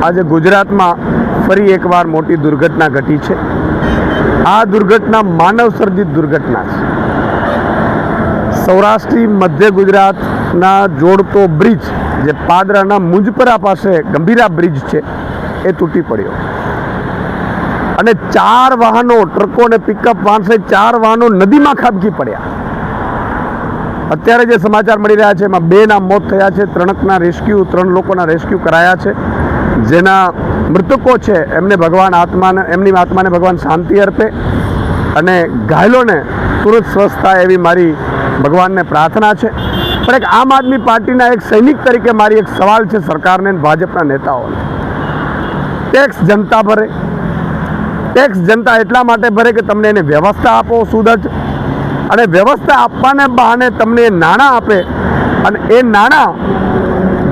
આજે ગુજરાતમાં ફરી એકવાર મોટી દુર્ઘટના ઘટી છે। આ દુર્ઘટના માનવ સર્જિત દુર્ઘટના છે। સૌરાષ્ટ્રી મધ્ય ગુજરાતના જોડતો બ્રિજ જે પાદરાના મુંજપરા પાસે ગંભીરા બ્રિજ છે એ તૂટી પડ્યો અને 4 વાહનો ટ્રકો અને પિકઅપ વાન સહિત 4 વાહનો નદીમાં ખાબકી પડ્યા। અત્યારે જે સમાચાર મળી રહ્યા છે એમાં 2ના મોત થયા છે, 3 લોકોના રેસ્ક્યુ કરાયા છે। જેના મૃતકો છે એમને ભગવાન એમની આત્માને ભગવાન શાંતિ અર્પે અને ઘાયલોને તુરંત સ્વસ્થ થાય એવી મારી ભગવાનને પ્રાર્થના છે। પણ એક આમ આદમી પાર્ટીના એક સૈનિક તરીકે મારી એક સવાલ છે સરકારને, ભાજપના નેતાઓને। ટેક્સ જનતા ભરે, ટેક્સ જનતા એટલા માટે ભરે કે તમને એને વ્યવસ્થા આપો સુદૃઢ, અને વ્યવસ્થા આપવાને બહાને તમને નાણાં આપે અને એ નાણાં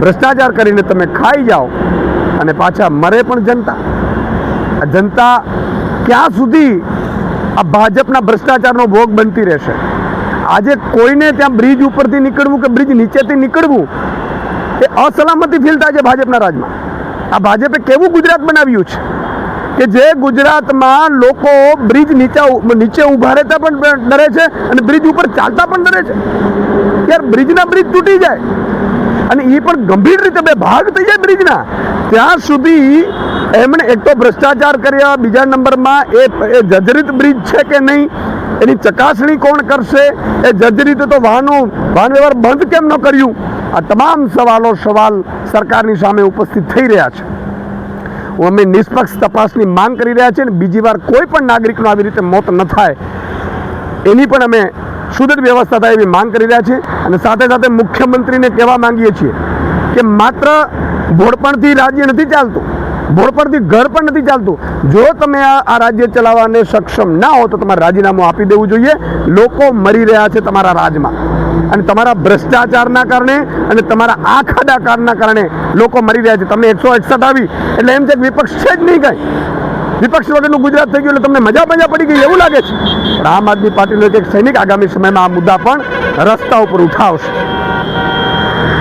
ભ્રષ્ટાચાર કરીને તમે ખાઈ જાઓ અને પાછા મરે પણ જનતા। આ જનતા ક્યાં સુધી આ ભાજપના ભ્રષ્ટાચારનો ભોગ બનતી રહેશે? આજે કોઈને ત્યાં બ્રિજ ઉપરથી નીકળવું કે બ્રિજ નીચેથી નીકળવું એ અસલામતી ફીલ થાય છે ભાજપના રાજમાં। આ ભાજપે કેવું ગુજરાત બનાવ્યું છે કે જે ગુજરાતમાં લોકો બ્રિજ નીચે ઊભા રહેતા પણ ડરે છે અને બ્રિજ ઉપર ચાલતા પણ ડરે છે। યાર, બ્રિજના બ્રિજ તૂટી જાય અને એ પણ ગંભીર રીતે 2 ભાગ થઈ જાય બ્રિજના, ત્યાં સુધી એમણે એક તો ભ્રષ્ટાચાર કર્યા, બીજા નંબરમાં એ જર્જરિત બ્રિજ છે કે નહીં એની ચકાસણી કોણ કરશે? એ જર્જરિત તો વાહન વ્યવહાર બંધ કેમ ન કર્યું? આ તમામ સવાલ સરકારની સામે ઉપસ્થિત થઈ રહ્યા છે। અમે નિષ્પક્ષ તપાસની માંગ કરી રહ્યા છીએ અને બીજી વાર કોઈ પણ નાગરિકનું આવી રીતે મોત ન થાય એની પણ અમે સુદૃઢ વ્યવસ્થા થાય એવી માંગ કરી રહ્યા છીએ। અને સાથે સાથે મુખ્યમંત્રીને કહેવા માંગીએ છીએ કે માત્ર ભોળપણથી રાજ્ય નથી ચાલતું, ભોળપણથી ઘર પણ નથી ચાલતું। જો તમે આ રાજ્ય ચલાવવાને સક્ષમ ના હો તો તમારે રાજીનામું આપી દેવું જોઈએ। લોકો મરી રહ્યા છે તમારા રાજમાં અને તમારા ભ્રષ્ટાચારના કારણે અને તમારા આ ખાડાકારના કારણે લોકો મરી રહ્યા છે। તમને 161 આવી એટલે એમ છે કે વિપક્ષ છે જ નહીં કાંઈ, વિપક્ષ વગરનું ગુજરાત થઈ ગયું એટલે તમને મજા પડી ગઈ એવું લાગે છે। આમ આદમી પાર્ટીનો એક સૈનિક આગામી સમયમાં આ મુદ્દા પણ રસ્તા ઉપર ઉઠાવશે।